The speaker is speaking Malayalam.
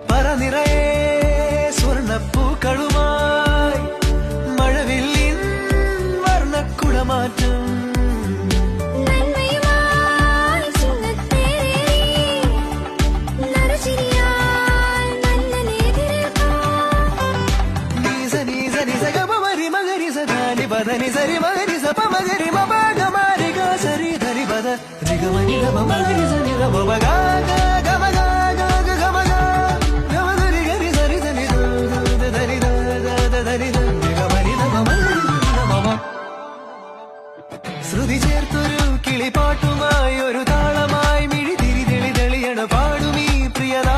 പറ നിറയെ സ്വർണ്ണപ്പൂക്കളുമായി മഴവില്ലിൻ വർണ്ണക്കുടമാറ്റം ധനി സരി മകരി സപ മകരി മപഗ മാരി ഗ സരി ധരി പദ രി ഗ മനി ഗ മകരി സനി ഗ ബ ഗ ഗ മ ഗ ഗ ഗ മ ഗ ഗ മ ധരി ഗരി സരി ധനി ധ ധരി ധ ധ ധരി ധ രി ഗ മനി ധ മ മകരി ധ മ ശ്രുതി ചേർത്തൊരു കിളിപ്പാട്ടുമായി ഒരു താളമായി മിഴി തിരി തെളി തെളിയണ പാടുമീ പ്രിയതാ